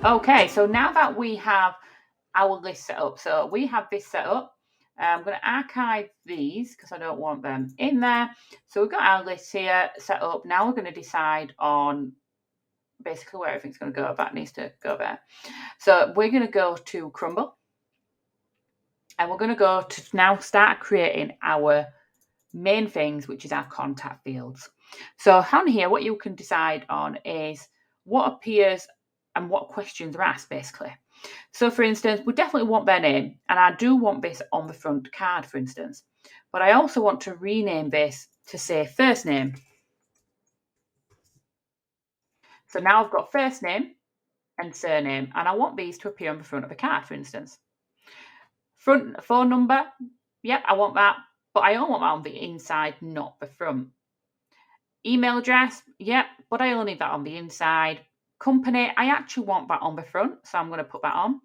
Okay, so now that we have our list set up, so we have this set up. I'm going to archive these because I don't want them in there. So we've got our list here set up. Now we're going to decide on basically where everything's going to go. That needs to go there. So we're going to go to Crmble. And we're going to go to now start creating our main things, which is our contact fields. So on here, what you can decide on is what appears and what questions are asked, basically. So for instance, we definitely want their name, and I do want this on the front card, for instance. But I also want to rename this to say first name. So now I've got first name and surname, and I want these to appear on the front of the card, for instance. Front phone number, yep, I want that, but I only want that on the inside, not the front. Email address, yep, but I only need that on the inside. Company, I actually want that on the front, so I'm going to put that on.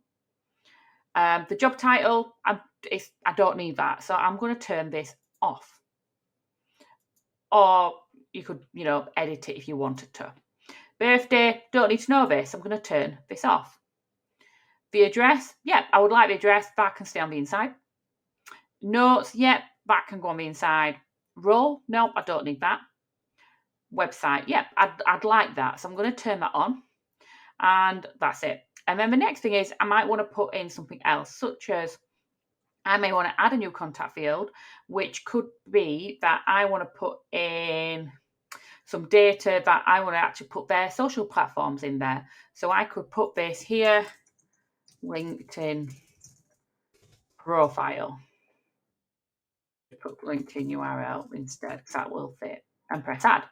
The job title, I don't need that, so I'm going to turn this off. Or you could, edit it if you wanted to. Birthday, don't need to know this, I'm going to turn this off. The address, yep, I would like the address, that can stay on the inside. Notes, yep, that can go on the inside. Role, no, I don't need that. Website, yep, I'd like that, so I'm going to turn that on. And that's it. And then the next thing is I might want to put in something else, such as I may want to add a new contact field, which could be that I want to put in some data that I want to actually put their social platforms in there. So I could put this here, LinkedIn profile. Put LinkedIn URL instead, because that will fit, and press add.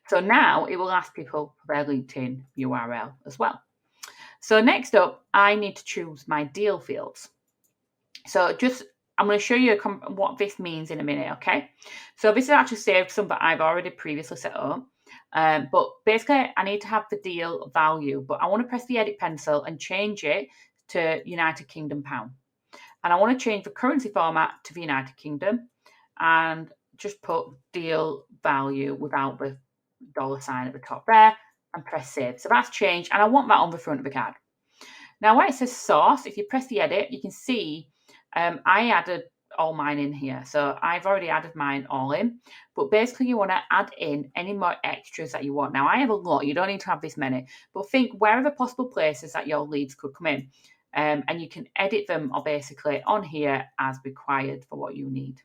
So now it will ask people for their LinkedIn URL as well. So next up, I need to choose my deal fields. So I'm going to show you what this means in a minute, okay? So this is actually saved some that I've already previously set up. But basically, I need to have the deal value, but I want to press the edit pencil and change it to United Kingdom pound. And I want to change the currency format to the United Kingdom and just put deal value without the $sign at the top there and press save. So that's changed, and I want that on the front of the card. Now, where it says source, if you press the edit, you can see I added all mine in here. So I've already added mine all in, but basically you want to add in any more extras that you want. Now, I have a lot. You don't need to have this many, but think wherever possible places that your leads could come in. And you can edit them or basically on here as required for what you need.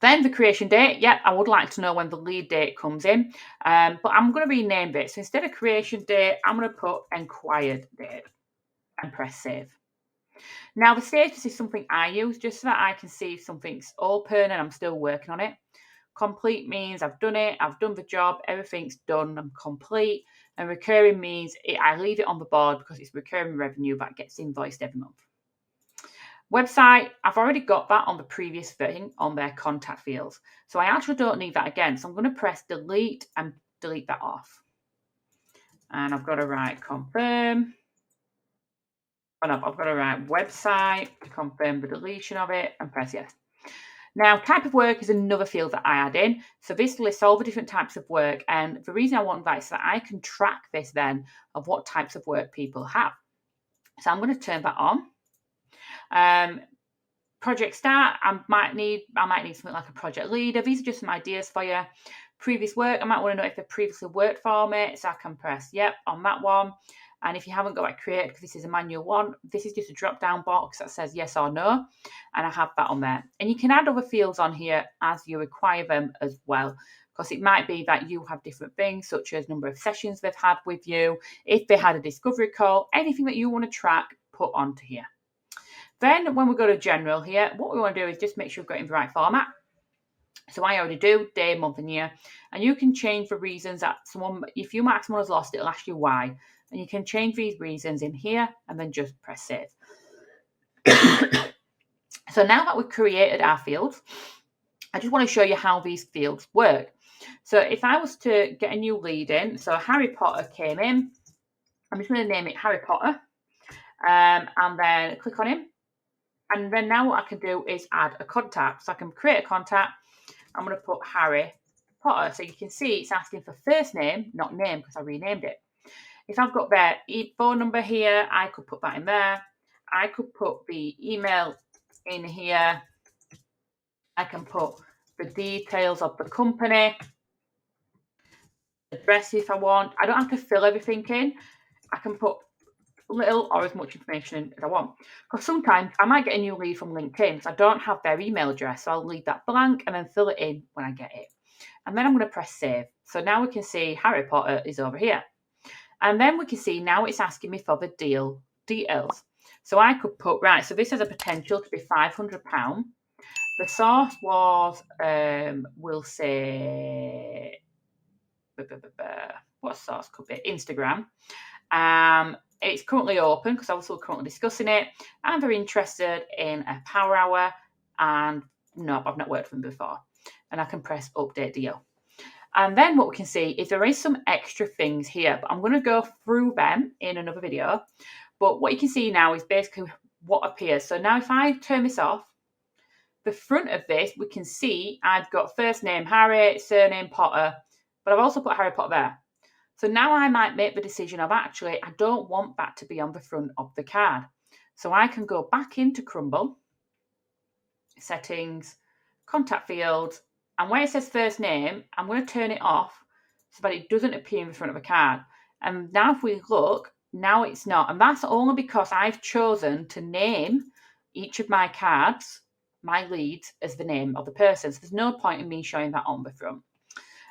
Then the creation date, I would like to know when the lead date comes in, but I'm going to rename it. So instead of creation date, I'm going to put inquired date and press save. Now the status is something I use just so that I can see if something's open and I'm still working on it. Complete means I've done it, I've done the job, everything's done, I'm complete. And recurring means I leave it on the board because it's recurring revenue that gets invoiced every month. Website, I've already got that on the previous thing on their contact fields. So I actually don't need that again. So I'm going to press delete and delete that off. And I've got to write confirm. And I've got to write website to confirm the deletion of it and press yes. Now, type of work is another field that I add in. So this lists all the different types of work. And the reason I want that is so that I can track this then of what types of work people have. So I'm going to turn that on. Project start, I might need something like a project leader. These are just some ideas for you. Previous work, I might want to know if they've previously worked for me. So I can press yep on that one. And if you haven't got it created, because this is a manual one, this is just a drop-down box that says yes or no. And I have that on there. And you can add other fields on here as you require them as well. Because it might be that you have different things, such as number of sessions they've had with you, if they had a discovery call, anything that you want to track, put onto here. Then when we go to general here, what we want to do is just make sure we've got it in the right format. So I already do day, month, and year. And you can change the reasons that if you mark someone as lost, it'll ask you why. And you can change these reasons in here and then just press save. So now that we've created our fields, I just want to show you how these fields work. So if I was to get a new lead in, so Harry Potter came in, I'm just going to name it Harry Potter, and then click on him. And then now what I can do is add a contact. So I can create a contact. I'm going to put Harry Potter. So you can see it's asking for first name, not name, because I renamed it. if I've got their phone number here, I could put that in there. I could put the email in here. I can put the details of the company, address if I want. I don't have to fill everything in. I can put little or as much information as I want. Because sometimes I might get a new lead from LinkedIn, so I don't have their email address. So I'll leave that blank and then fill it in when I get it. And then I'm going to press save. So now we can see Harry Potter is over here. And then we can see now it's asking me for the deal details. So I could put, right, so this has a potential to be £500. The source was, we'll say, what source could be? Instagram. It's currently open because I was still currently discussing it. I'm very interested in a power hour, and no, I've not worked with them before. And I can press update deal. And then what we can see is there is some extra things here, but I'm going to go through them in another video. But what you can see now is basically what appears. So now if I turn this off, the front of this, we can see I've got first name Harry, surname Potter, but I've also put Harry Potter there. So now I might make the decision of actually, I don't want that to be on the front of the card. So I can go back into Crmble, settings, contact fields, and where it says first name, I'm going to turn it off so that it doesn't appear in the front of a card. And now if we look, now it's not. And that's only because I've chosen to name each of my cards, my leads, as the name of the person. So there's no point in me showing that on the front.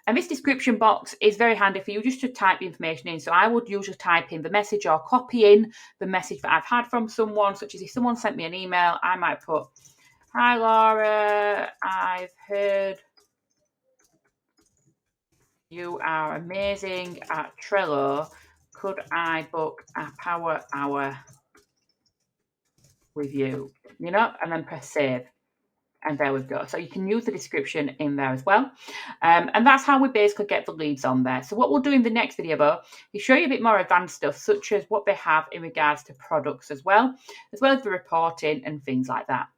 And this description box is very handy for you just to type the information in. So I would usually type in the message or copy in the message that I've had from someone, such as if someone sent me an email, I might put, hi Laura, I've heard you are amazing at Trello. Could I book a power hour with you? You know, and then press save. And there we go. So you can use the description in there as well. And that's how we basically get the leads on there. So what we'll do in the next video, though, is show you a bit more advanced stuff, such as what they have in regards to products as well as the reporting and things like that.